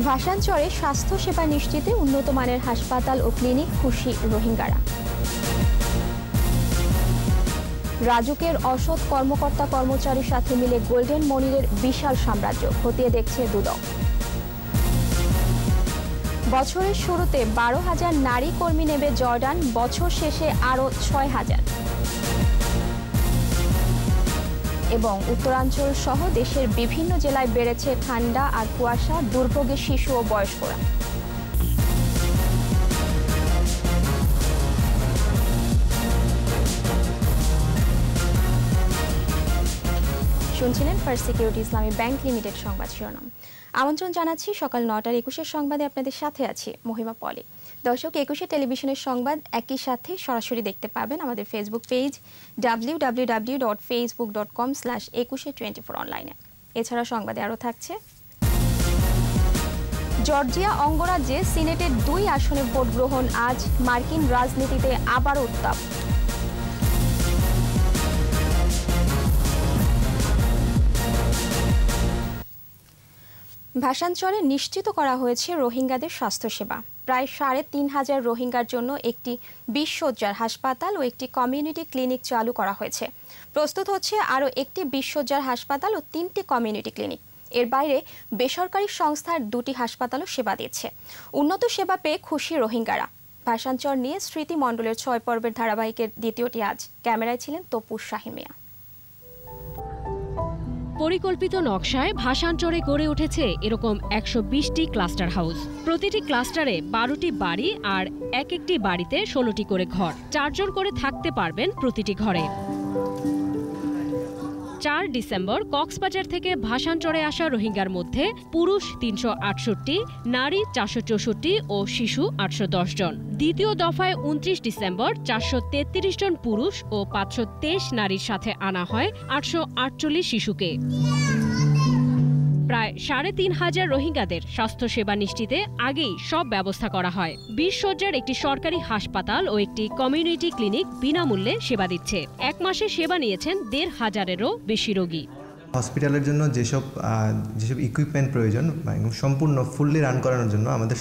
ভাসানচরে স্বাস্থ্যসেবা নিশ্চিতে উন্নত মানের হাসপাতাল ও ক্লিনিক, খুশি রোহিঙ্গারা। রাজুকের অসৎ কর্মকর্তা কর্মচারীর সাথে মিলে গোল্ডেন মনিরের বিশাল সাম্রাজ্য খতিয়ে দেখছে দুদক। বছরের শুরুতে 12,000 নারী কর্মী নেবে জর্ডান, বছর শেষে আরও 6,000। এবং উত্তরাঞ্চল সহ দেশের বিভিন্ন জেলায় বেড়েছে ঠান্ডা আর কুয়াশা, দুর্ভোগে শিশু ও বয়স্করা। শুনছিলেন ফার্স্ট সিকিউরিটি ইসলামী ব্যাংক লিমিটেড সংবাদ শিরোনাম। আমন্ত্রণ জানাচ্ছি সকাল 9টার 21 সংবাদে আপনাদের সাথে আছি মহিমা পলি। দর্শক, 21 টেলিভিশনের সংবাদ একই সাথে সরাসরি দেখতে পাবেন আমাদের ফেসবুক পেজ www.facebook.com/2124 অনলাইনে। এছাড়া সংবাদে আরও থাকছে, জর্জিয়া অঙ্গরাজ্যে সিনেটের 2 আসনে ভোট গ্রহণ আজ, মার্কিন রাজনীতিতে আবার উত্তাপ। ভাসানচরে নিশ্চিত করা হয়েছে রোহিঙ্গাদের স্বাস্থ্যসেবা। প্রায় 3,500 রোহিঙ্গার জন্য একটি 20 শয্যার হাসপাতাল ও একটি কমিউনিটি ক্লিনিক চালু করা হয়েছে। প্রস্তুত হচ্ছে আরও একটি 20 শয্যার হাসপাতাল ও 3টি কমিউনিটি ক্লিনিক। এর বাইরে বেসরকারি সংস্থার 2টি হাসপাতালও সেবা দিচ্ছে। উন্নত সেবা পেয়ে খুশি রোহিঙ্গারা। ভাসানচর নিয়ে স্মৃতি মণ্ডলের 6 পর্বের ধারাবাহিকের দ্বিতীয়টি আজ। ক্যামেরায় ছিলেন তপু শাহিমিয়া। পরিকল্পিত নকশায় ভাসানচরে গড়ে উঠেছে এরকম 120টি ক্লাস্টার হাউস। প্রতিটি ক্লাস্টারে 12টি বাড়ি আর একটি বাড়িতে 16টি করে ঘর। 4 জন করে থাকতে পারবেন প্রতিটি ঘরে। 4 ডিসেম্বর কক্সবাজার থেকে ভাসানচরে আসা রোহিঙ্গার মধ্যে পুরুষ 368, নারী 464 ও শিশু 810 জন। দ্বিতীয় দফায় 29 ডিসেম্বর 433 জন পুরুষ ও 523 নারীর সাথে আনা হয় 848 শিশুকে। প্রায় 3,500 রোহিঙ্গাদের স্বাস্থ্যসেবা নিশ্চিতে আগেই সব ব্যবস্থা করা হয়। 20 শয্যার একটি সরকারি হাসপাতাল ও একটি কমিউনিটি ক্লিনিক বিনামূল্যে সেবা দিচ্ছে। 1 মাসে সেবা নিয়েছেন 1,500-এরও বেশি রোগী। হসপিটালের জন্য যেসব ইকুইপমেন্ট প্রয়োজন সম্পূর্ণ ফুললি রান করানোর জন্য আমাদের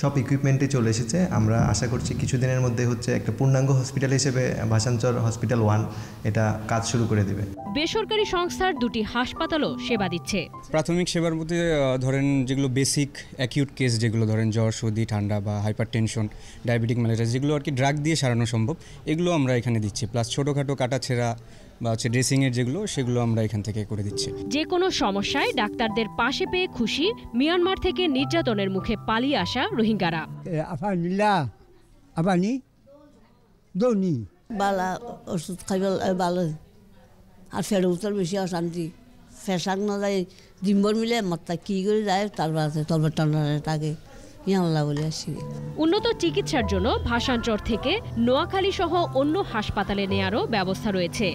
সব ইকুইপমেন্টে চলে এসেছে। আমরা আশা করছি কিছুদিনের মধ্যে একটা পূর্ণাঙ্গ হসপিটাল হিসেবে ভাসানচর হসপিটাল 1 এটা কাজ শুরু করে দেবে। বেসরকারি সংস্থার 2টি হাসপাতালও সেবা দিচ্ছে। প্রাথমিক সেবার মধ্যে ধরেন যেগুলো বেসিক অ্যাকিউট কেস, যেগুলো ধরেন জ্বর, সর্দি, ঠান্ডা বা হাইপার টেনশন, ডায়াবেটিক, ম্যালেরিয়া, যেগুলো আর কি ড্রাগ দিয়ে সারানো সম্ভব, এগুলো আমরা এখানে দিচ্ছি। প্লাস ছোটোখাটো কাটাছেঁড়া বা ড্রেসিংয়ের সেগুলো আমরা এখান থেকে করে দিচ্ছি। যে কোনো সমস্যায় ডাক্তারদের পাশে পেয়ে খুশি মিয়ানমার থেকে নির্যাতনের মুখে পালিয়ে আসা রোহিঙ্গারা। বালা ওষুধ খাইবার ভালো আর ফের উত্তর বেশি অশান্তি, ফেসাক না যায় ডিম্বর মিলে মাত্রা কী করে যায় তারপর টানা তাকে বলে আসি। উন্নত চিকিৎসার জন্য ভাসানচর থেকে নোয়াখালী সহ অন্য হাসপাতালে নেয়ারও ব্যবস্থা রয়েছে।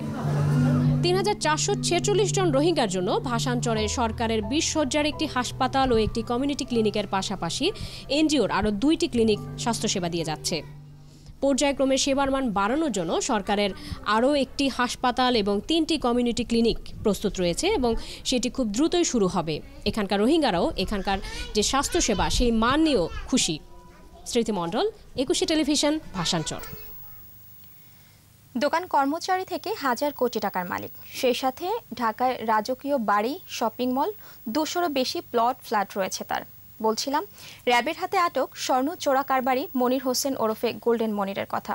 3,446 জন রোহিঙ্গার জন্য ভাসানচরে সরকারের 20 শয্যার একটি হাসপাতাল ও একটি কমিউনিটি ক্লিনিকের পাশাপাশি এনজিওর আরও 2টি ক্লিনিক স্বাস্থ্যসেবা দিয়ে যাচ্ছে। পর্যায়ক্রমে সেবার মান বাড়ানোর জন্য সরকারের আরও একটি হাসপাতাল এবং 3টি কমিউনিটি ক্লিনিক প্রস্তুত রয়েছে এবং সেটি খুব দ্রুতই শুরু হবে। এখানকার রোহিঙ্গারাও এখানকার যে স্বাস্থ্যসেবা সেই মান নিয়েও খুশি। স্মৃতি মণ্ডল, 21 টেলিভিশন, ভাসানচর। দোকান কর্মচারী থেকে 1,000 কোটি টাকার মালিক, সেই সাথে ঢাকায় রাজকীয় বাড়ি, শপিং মল, 200-রও বেশি ফ্ল্যাট রয়েছে তার। বলছিলাম র্যাবের হাতে আটক স্বর্ণ চোরা কারবারি মনির হোসেন ওরফে গোল্ডেন মনিরের কথা।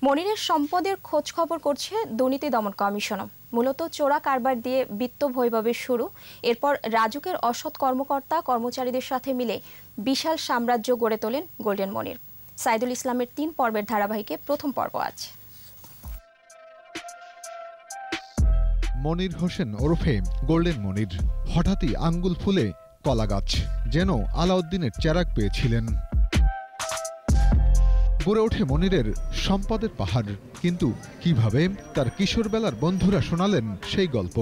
মনিরের সম্পদের খোঁজ খবর করছে দুর্নীতি দমন কমিশনও। মূলত চোরা কারবার দিয়ে বিত্ত বৈভবের শুরু, এরপর রাজুকের অসৎ কর্মকর্তা কর্মচারীদের সাথে মিলে বিশাল সাম্রাজ্য গড়ে তোলেন গোল্ডেন মনির। সাইদুল ইসলামের 3 পর্বের ধারাবাহিকে প্রথম পর্ব আজ। মনির হোসেন ওরফে গোল্ডেন মনির হঠাৎই আঙ্গুল ফুলে কলা গাছ, যেন আলাউদ্দিনের চেরাগ পেয়েছিলেন। গড়ে ওঠে মনিরের সম্পদের পাহাড়, কিন্তু কিভাবে তার কিশোরবেলার বন্ধুরা শোনালেন সেই গল্প।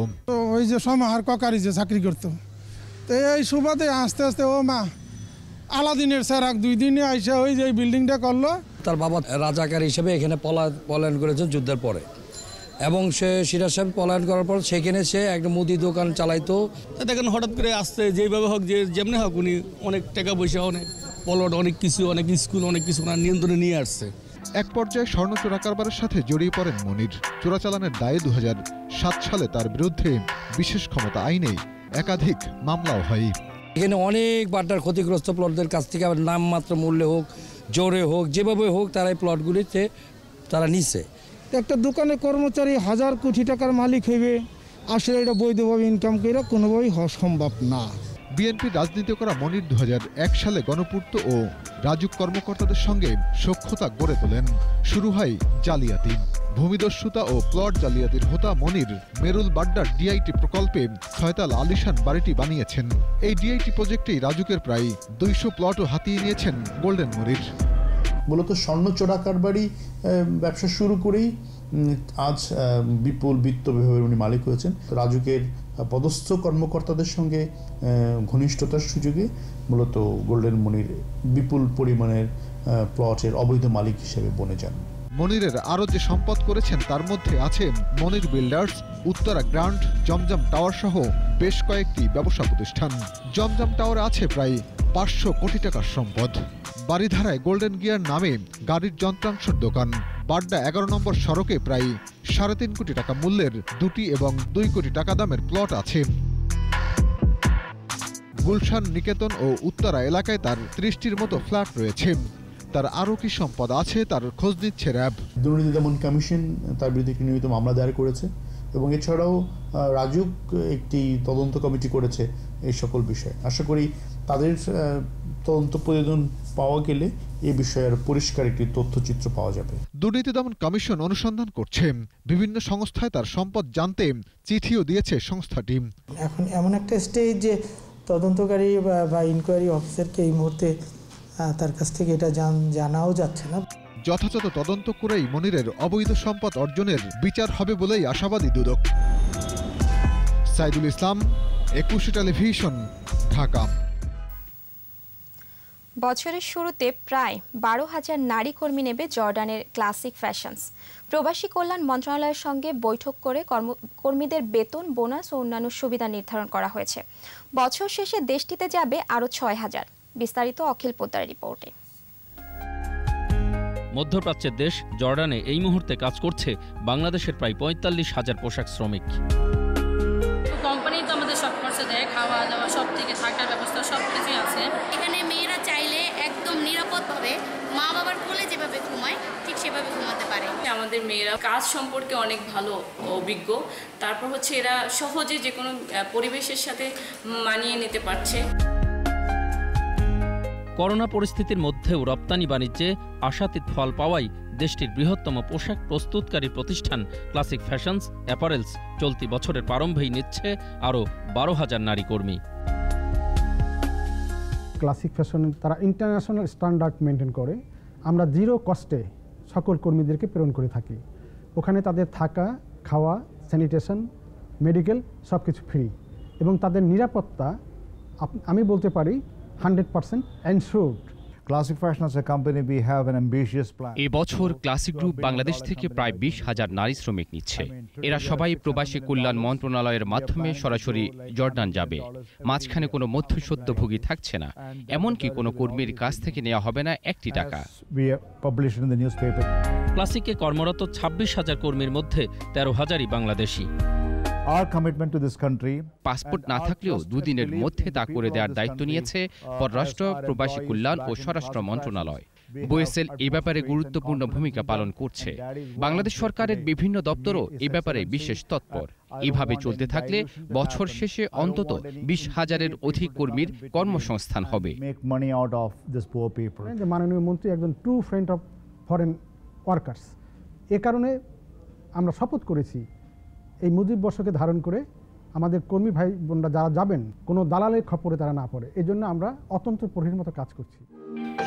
ওই যে সমাহার ককারি যে চাকরি করতো, তো এই সুবাদে আস্তে আস্তে ও মা আলাদিনের চেরাগ 2 দিনে আইসা ওই যে বিল্ডিংটা করলো। তার বাবা রাজাকার হিসেবে এখানে পলায়ন করেছেন যুদ্ধের পরে। এবং সে সিরাজ সাহেব পলায়ন করার পর সেখানে সে একটা মুদি দোকান চালাইতো। দেখেন হঠাৎ করে আসতে যেভাবে হোক যেমনি হোক উনি অনেক টাকা পয়সা, অনেক প্লট, অনেক কিছু, অনেক স্কুল, অনেক কিছু ওনার নিয়ন্ত্রণে নিয়ে আসছে। এক পর্যায়ে স্বর্ণ চোরা কারবারের সাথে জড়িয়ে পড়েন মনির। চোরাচালানের দায়ে 2007 সালে তার বিরুদ্ধে বিশেষ ক্ষমতা আইনে একাধিক মামলাও হয়। এখানে অনেক বাড্ডার ক্ষতিগ্রস্ত প্লটদের কাছ থেকে আবার নামমাত্র মূল্যে হোক, জোরে হোক, যেভাবে হোক তারা এই প্লটগুলিতে তারা নিছে। একটা দোকানে কর্মচারী 1000 কোটি টাকার মালিক হইবে, আসলে এটা বৈধভাবে ইনকাম করে কোনোভাবেই হওয়া সম্ভব না। বিএনপির রাজনীতি করা মনির 2001 সালে গণপূর্ত ও রাজুক কর্মকর্তাদের সঙ্গে সখ্যতা গড়ে তোলেন। শুরু হয় জালিয়াতি, ভূমিদস্যুতা ও প্লট জালিয়াতির হোতা মনির মেরুল বাড্ডার ডিআইটি প্রকল্পে 6 তাল আলিশান বাড়িটি বানিয়েছেন। এই ডিআইটি প্রজেক্টেই রাজুকের প্রায় 200 প্লটও হাতিয়ে নিয়েছেন গোল্ডেন মনির। মূলত স্বর্ণ চোরা কারবারি ব্যবসা শুরু করেই আজ বিপুল বিত্ত বিভাগের উনি মালিক হয়েছেন। রাজুকের পদস্থ কর্মকর্তাদের সঙ্গে ঘনিষ্ঠতার সুযোগে মূলত গোল্ডেন মনির বিপুল পরিমাণের প্লটের অবৈধ মালিক হিসেবে বনে যান। মনিরের আরও যে সম্পদ করেছেন তার মধ্যে আছে মনির বিল্ডার্স, উত্তরা গ্রান্ড, জমজম টাওয়ার সহ বেশ কয়েকটি ব্যবসা প্রতিষ্ঠান। জমজম টাওয়ারে আছে প্রায় 500 কোটি টাকার সম্পদ। বাড়িধারায় গোল্ডেন গিয়ার নামে গাড়ির যন্ত্রাংশের দোকান। বাড্ডা 11 নম্বর সড়কে প্রায় 3.5 কোটি টাকা মূল্যের 2টি এবং 2 কোটি টাকা দামের প্লট আছে। গুলশান, নিকেতন ও উত্তরা এলাকায় তার 30টির মতো ফ্ল্যাট রয়েছে। তার আরও কি সম্পদ আছে তার খোঁজ নিচ্ছে র্যাব। দুর্নীতি দমন কমিশন তার বিরুদ্ধে একটি নিয়মিত মামলা দায়ের করেছে এবং এছাড়াও রাজুক একটি তদন্ত কমিটি করেছে এই সকল বিষয়ে। আশা করি তাদের তদন্ত প্রতিবেদন পাওয়া গেলে এই বিষয়ের পরিষ্কার একটি তথ্যচিত্র পাওয়া যাবে। দুর্নীতি দমন কমিশন অনুসন্ধান করছে। বিভিন্ন সংস্থায় তার সম্পদ জানতে চিঠিও দিয়েছে সংস্থাটি। এখন এমন একটা স্টেজ যে তদন্তকারী বা ইনকোয়ারি অফিসারকে এই মুহূর্তে তার কাছ থেকে এটা জানাও যাচ্ছে না। যথাযথ তদন্ত করেই মনিরের অবৈধ সম্পদ অর্জনের বিচার হবে বলেই আশাবাদী দুদক। সাইদুল ইসলাম, 21 টেলিভিশন, ঢাকা। বছরের শুরুতে প্রায় 12,000 নারী কর্মী নেবে জর্ডানের ক্লাসিক ফ্যাশনস। প্রবাসী কল্যাণ মন্ত্রণালয়ের সঙ্গে বৈঠক করে কর্মীদের বেতন, বোনাস ও অন্যান্য সুবিধা নির্ধারণ করা হয়েছে। বছর শেষে দেশটিতে যাবে আরও 6,000। বিস্তারিত অখিল পোদ্দারের রিপোর্টে। মধ্যপ্রাচ্যের দেশ জর্ডানে এই মুহূর্তে কাজ করছে বাংলাদেশের প্রায় 45,000 পোশাক শ্রমিক। কোম্পানি তো আমাদের সব খরচা দেয়, খাওয়া দাওয়া সব থেকে, থাকার ব্যবস্থা সব কিছুই আছে। এখানে মেয়েরা চাইলে একদম নিরাপদভাবে মা বাবার কোলে যেভাবে ঘুমায় ঠিক সেভাবে ঘুমাতে পারে। আমাদের মেয়েরা কাজ সম্পর্কে অনেক ভালো অভিজ্ঞ, তারপর হচ্ছে এরা সহজে যে কোনো পরিবেশের সাথে মানিয়ে নিতে পারছে। করোনা পরিস্থিতির মধ্যেও রপ্তানি বাণিজ্যে আশাতীত ফল পাওয়ায় দেশটির বৃহত্তম পোশাক প্রস্তুতকারী প্রতিষ্ঠান ক্লাসিক ফ্যাশনস অ্যাপারেলস চলতি বছরের প্রারম্ভেই নিচ্ছে আরও 12,000 নারী কর্মী। ক্লাসিক ফ্যাশন তারা ইন্টারন্যাশনাল স্ট্যান্ডার্ড মেনটেন করে। আমরা জিরো কস্টে সকল কর্মীদেরকে প্রেরণ করে থাকি। ওখানে তাদের থাকা, খাওয়া, স্যানিটেশন, মেডিকেল সব কিছু ফ্রি এবং তাদের নিরাপত্তা আমি বলতে পারি 100% ensured. Classic Fashion as a company, we have an ambitious plan. এই বছর ক্লাসিক গ্রুপ বাংলাদেশ থেকে প্রায় 20,000 নারী শ্রমিক নিচ্ছে। এরা সবাই প্রবাসী কল্যাণ মন্ত্রণালয়ের মাধ্যমে সরাসরি জর্ডান যাবে। মাঝখানে কোনো মধ্যস্বত্বভোগী থাকছে না, এমনকি কোনো কর্মীর কাছ থেকে নেওয়া হবে না 1 টাকা। ক্লাসিকে কর্মরত 26,000 কর্মীর মধ্যে 13,000ই বাংলাদেশি। পাসপোর্ট না থাকলেও 2 দিনের মধ্যে তা করে দেওয়ার দায়িত্ব নিয়েছে পররাষ্ট্র, প্রবাসী কল্যাণ ও স্বরাষ্ট্র মন্ত্রণালয়। বোয়েসেল এই ব্যাপারে গুরুত্বপূর্ণ ভূমিকা পালন করছে। বাংলাদেশ সরকারের বিভিন্ন দপ্তরও এই ব্যাপারে বিশেষ তৎপর। এভাবে চলতে থাকলে বছর শেষে অন্তত 20,000-এর অধিক কর্মীর কর্মসংস্থান হবে। মাননীয় মন্ত্রী একজন true friend of foreign workers. এ কারণে আমরা শপথ করেছি এই মুজিব বর্ষকে ধারণ করে আমাদের কর্মী ভাই বোনরা যারা যাবেন কোনো দালালের খপ্পরে তারা না পড়ে, এই জন্য আমরা অতন্ত্র প্রহরীর মতো কাজ করছি।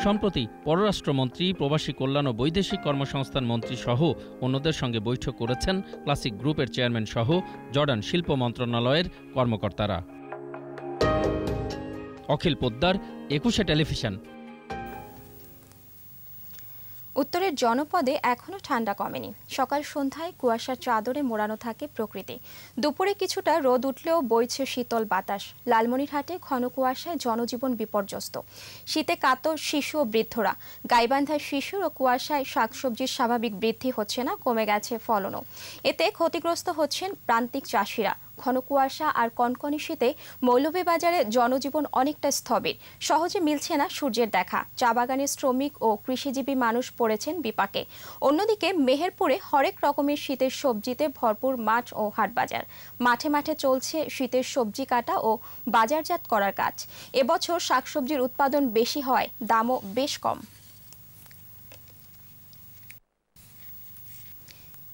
সম্প্রতি পররাষ্ট্রমন্ত্রী, প্রবাসী কল্যাণ ও বৈদেশিক কর্মসংস্থান মন্ত্রী সহ অন্যদের সঙ্গে বৈঠক করেছেন ক্লাসিক গ্রুপের চেয়ারম্যান সহ জর্ডান শিল্প মন্ত্রণালয়ের কর্মকর্তারা। অখিল পোদ্দার, 21 টেলিভিশন। উত্তরে সিলেটের জনপদে এখনও ঠান্ডা কমেনি। সকাল সন্ধ্যায় কুয়াশার চাদরে মোড়ানো থাকে প্রকৃতি। দুপুরে কিছুটা রোদ উঠলেও বইছে শীতল বাতাস। লালমনিরহাটে ঘন কুয়াশায় জনজীবন বিপর্যস্ত। শীতে কাতর শিশু ও বৃদ্ধরা। গাইবান্ধার শিশুর ও কুয়াশায় শাকসবজির স্বাভাবিক বৃদ্ধি হচ্ছে না, কমে গেছে ফলনও। এতে ক্ষতিগ্রস্ত হচ্ছেন প্রান্তিক চাষিরা। ঘন কুয়াশা আর কনকনে শীতে মৌলভীবাজারে জনজীবন অনেকটা স্থবির। সহজে মিলছে না সূর্যের দেখা। চা বাগানের শ্রমিক ও কৃষিজীবী মানুষ পড়েছেন বিপাকে। অন্যদিকে মেহেরপুরে হরেক রকমের শীতের সবজিতে ভরপুর মাঠ ও হাটবাজার। মাঠে মাঠে চলছে শীতের সবজি কাটা ও বাজারজাত করার কাজ। এবছর শাকসবজির উৎপাদন বেশি হয়, দামও বেশ কম।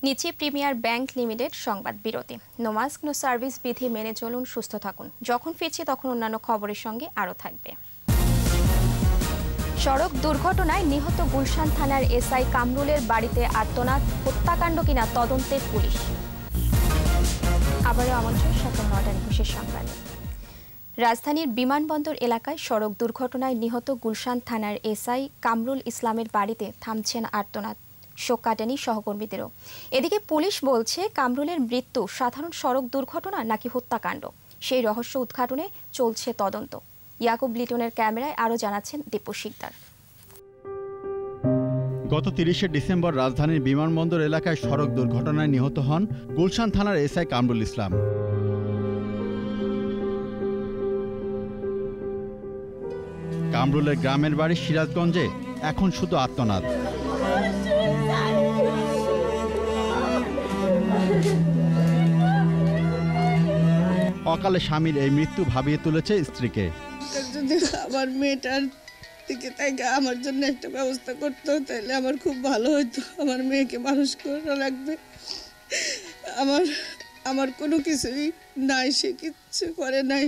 নিচে প্রিমিয়ার ব্যাংক লিমিটেড সংবাদ বিরতি। নো মাস্ক নো সার্ভিস বিধি মেনে চলুন, সুস্থ থাকুন। যখন ফিরছি তখন অন্যান্য খবরের সঙ্গে আরও থাকবে। সড়ক দুর্ঘটনায় নিহত গুলশান থানার এসআই কামরুলের বাড়িতে আত্মনাদ, হত্যাকাণ্ড কিনা তদন্তের পুলিশ। আবারও আমন্ত্রণ সকাল ৯টার বিশেষ সংবাদে। রাজধানীর বিমানবন্দর এলাকায় সড়ক দুর্ঘটনায় নিহত গুলশান থানার এসআই কামরুল ইসলামের বাড়িতে থামছেন আর্তনাদ। শোক কাটেনি সহকর্মীদেরও। এদিকে পুলিশ বলছে কামরুলের মৃত্যু সাধারণ সড়ক দুর্ঘটনা নাকি হত্যাকাণ্ড, সেই রহস্য উদ্ঘাটনে চলছে তদন্ত। ইয়াকুব লিটনের ক্যামেরায় আরও জানাচ্ছেন দীপু শিকদার। গত ৩০শে ডিসেম্বর রাজধানীর বিমানবন্দর এলাকায় সড়ক দুর্ঘটনায় নিহত হন গুলশান থানার এসআই কামরুল ইসলাম। কামরুলের গ্রামের বাড়ি সিরাজগঞ্জে, এখন শুধু আর্তনাদ। অকালে স্বামীর এই মৃত্যু ভাবিয়ে তুলেছে স্ত্রীকে। যদি আমার মেয়েটার দিকে তাকে আমার জন্য একটা ব্যবস্থা করতো তাহলে আমার খুব ভালো হতো। আমার মেয়েকে মানুষ করা লাগবে। আমার কোনো কিছুই নাই, সে কিচ্ছু করে নাই।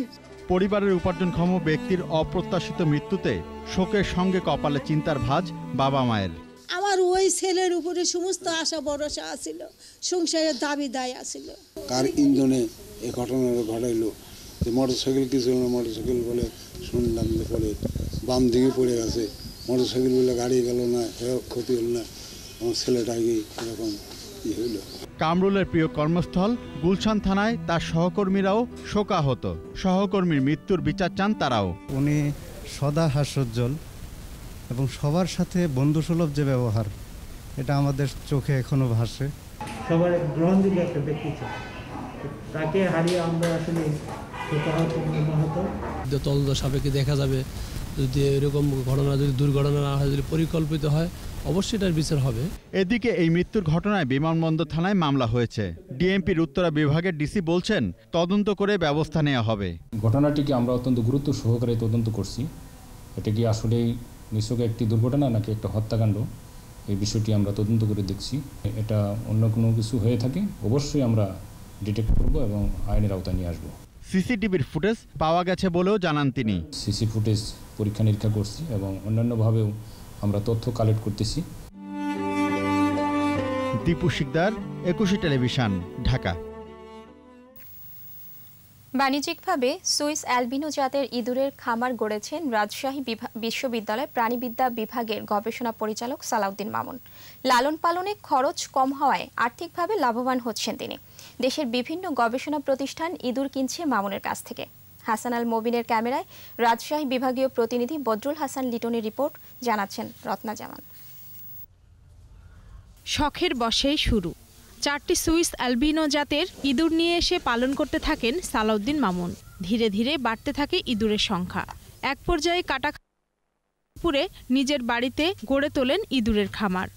পরিবারের উপার্জনক্ষম ব্যক্তির অপ্রত্যাশিত মৃত্যুতে শোকের সঙ্গে কপালে চিন্তার ভাঁজ বাবা মায়ের। আমার ওই ছেলের উপরে সমস্ত আশা ভরসা আছিল, সংসারের দাবি দায় আছিল। কার ইন্ধনে এই ঘটনাটা ঘটাইলো যে মোটরসাইকেল কিছু না, মোটরসাইকেল বলে শুনলাম যে পরে বাম দিকে পড়ে গেছে, মোটরসাইকেল বলে গাড়ি গেল না, ক্ষতি হল না, আমার ছেলেটাকে এরকম ই হইল। কামরুলের প্রিয় কর্মস্থল গুলশান থানায় তার সহকর্মীরাও শোকাহত। সহকর্মীর মৃত্যুর বিচার চান তারাও। উনি সদা হাস্যোজ্জ্বল এবং সবার সাথে বন্ধুসুলভ যে ব্যবহার, এটা আমাদের চোখে এখনো ভাসে। সবার গ্রহণযোগ্য একটা ব্যক্তি ছিল, তাকে হারিয়ে আমরা আসলে তদন্ত সাপেক্ষে দেখা যাবে যদি এরকম ঘটনা, যদি দুর্ঘটনা না হয়, যদি পরিকল্পিত হয়, অবশ্যই এটার বিচার হবে। এদিকে এই মৃত্যুর ঘটনায় বিমানবন্দর থানায় মামলা হয়েছে। ডিএমপির উত্তরা বিভাগের ডিসি বলছেন তদন্ত করে ব্যবস্থা নেওয়া হবে। ঘটনাটিকে আমরা অত্যন্ত গুরুত্ব সহকারে তদন্ত করছি। এটা কি আসলেই নিছক একটি দুর্ঘটনা নাকি একটা হত্যাকাণ্ড, এই বিষয়টি আমরা তদন্ত করে দেখছি। এটা অন্য কোনো কিছু হয়ে থাকে অবশ্যই আমরা ডিটেক্ট করব এবং আইনের আওতায় নিয়ে আসবো। সিসিটিভির ফুটেজ পাওয়া গেছে বলেও জানান তিনি। সিসি ফুটেজ পরীক্ষা নিরীক্ষা করছি এবং অন্যান্যভাবেও আমরা তথ্য কালেক্ট করতেছি। দীপু শিকদার, ২১ টেলিভিশন, ঢাকা। বাণিজ্যিকভাবে সুইস অ্যালবিনো জাতের ইঁদুরের খামার গড়েছেন রাজশাহী বিশ্ববিদ্যালয় প্রাণিবিদ্যা বিভাগের গবেষণা পরিচালক সালাউদ্দিন মামুন। লালন পালনে খরচ কম হওয়ায় আর্থিকভাবে লাভবান হচ্ছেন তিনি। দেশের বিভিন্ন গবেষণা প্রতিষ্ঠান ইঁদুর কিনছে মামুনের কাছ থেকে। হাসান আল মবিনের ক্যামেরায় রাজশাহী বিভাগীয় প্রতিনিধি বদরুল হাসান লিটনের রিপোর্ট, জানাচ্ছেন রত্না জামান। শখের বশেই শুরু। 4টি সুইস অ্যালবিনো জাতের ইঁদুর নিয়ে এসে পালন করতে থাকেন সালাউদ্দিন মামুন। ধীরে ধীরে বাড়তে থাকে ইঁদুরের সংখ্যা। এক পর্যায়ে কাটাপুরে নিজের বাড়িতে গড়ে তোলেন ইঁদুরের খামার।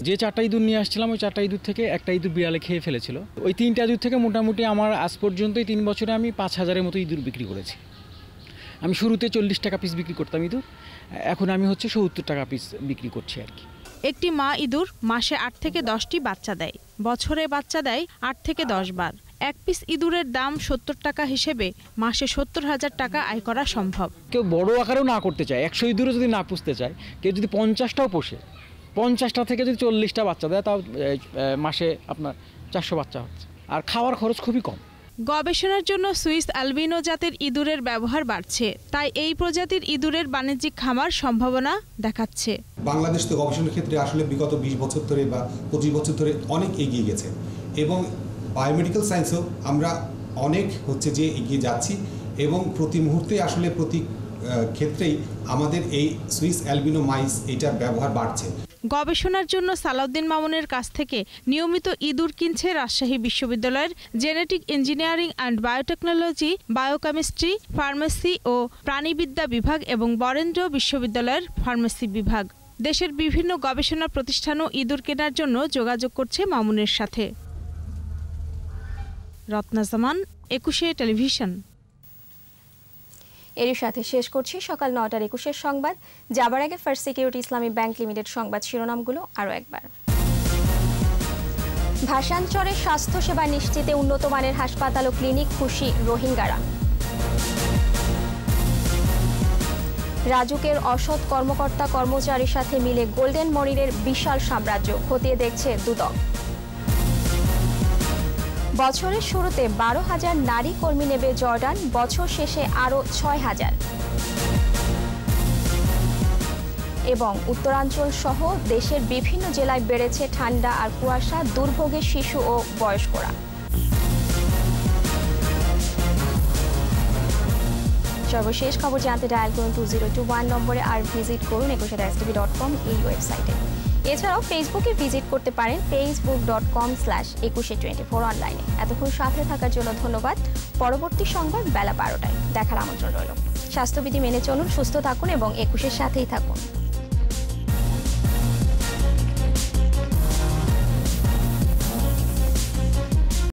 যে 4টা ইঁদুর নিয়ে আসছিলাম, ওই 4টা ইঁদুর থেকে একটা ইঁদুর বিড়ালে খেয়ে ফেলেছিল। ওই 3টা ইঁদুর থেকে মোটামুটি আমার আজ পর্যন্ত 3 বছরে আমি 5,000-এর মতো ইঁদুর বিক্রি করেছি। আমি শুরুতে 40 টাকা পিস বিক্রি করতাম ইঁদুর, এখন আমি 70 টাকা পিস বিক্রি করছি আর কি। একটি মা ইঁদুর মাসে 8 থেকে 10টি বাচ্চা দেয়, বছরে বাচ্চা দেয় 8 থেকে 10 বার। এক পিস ইঁদুরের দাম 70 টাকা হিসেবে মাসে 70,000 টাকা আয় করা সম্ভব। কেউ বড় আকারেও না করতে চায়, 100 ইঁদুরও যদি না পুষতে চায়, কেউ যদি 50টাও পোষে, 50টা থেকে যদি 40টা বাচ্চা দেয়, তাও মাসে আপনার 400 বাচ্চা হচ্ছে। আর খাওয়ার খরচ খুবই কম। গবেষণার জন্য সুইস অ্যালবিনো জাতের ইঁদুরের ব্যবহার বাড়ছে, তাই এই প্রজাতির ইঁদুরের বাণিজ্যিক খামার সম্ভাবনা দেখাচ্ছে। বাংলাদেশ তো গবেষণার ক্ষেত্রে আসলে বিগত 20 বছর ধরে বা 25 বছর ধরে অনেক এগিয়ে গেছে এবং বায়োমেডিক্যাল সায়েন্সও আমরা অনেক যে এগিয়ে যাচ্ছি এবং প্রতি মুহূর্তে আসলে প্রতি ক্ষেত্রেই আমাদের এই সুইস অ্যালবিনো মাইস এটার ব্যবহার বাড়ছে। গবেষণার জন্য সালাউদ্দিন মামুনের কাছ থেকে নিয়মিত ইঁদুর কিনছে রাজশাহী বিশ্ববিদ্যালয়ের genetic engineering and biotechnology, biochemistry, pharmacy ও প্রাণীবিদ্যা বিভাগ এবং বরেন্দ্র বিশ্ববিদ্যালয়ের ফার্মেসি বিভাগ। দেশের বিভিন্ন গবেষণা প্রতিষ্ঠানও ইঁদুর কেনার জন্য যোগাযোগ করছে মামুনের সাথে। রত্না জামান, 21 টেলিভিশন। এর সাথে শেষ করছি সকাল 9টার 21 সংবাদ। যাবার আগে ফার্স্ট সিকিউরিটি ইসলামী ব্যাংক লিমিটেড সংবাদ শিরোনামগুলো আরও একবার। ভাষান্তরে স্বাস্থ্যসেবা নিশ্চিতে উন্নত মানের হাসপাতাল ও ক্লিনিক, খুশি রোহিঙ্গারা। রাজুকের অসৎ কর্মকর্তা কর্মচারীর সাথে মিলে গোল্ডেন মনিরের বিশাল সাম্রাজ্য খতিয়ে দেখছে দুদক। বছরের শুরুতে 12,000 নারী কর্মী নেবে জর্ডান, বছর শেষে আরও 6,000। এবং উত্তরাঞ্চল সহ দেশের বিভিন্ন জেলায় বেড়েছে ঠান্ডা আর কুয়াশা, দুর্ভোগে শিশু ও বয়স্করা। সর্বশেষ খবর জানতে ডায়াল করুন 2021 নম্বরে আর ভিজিট করুন 21stv.com এই ওয়েবসাইটে। এছাড়াও ফেসবুকে ভিজিট করতে পারেন facebook.com/2124 অনলাইনে। এতক্ষণ সাথে থাকার জন্য ধন্যবাদ। পরবর্তী সংবাদ বেলা 12টায় দেখার আমন্ত্রণ রইল। স্বাস্থ্যবিধি মেনে চলুন, সুস্থ থাকুন এবং 21-এর সাথেই থাকুন।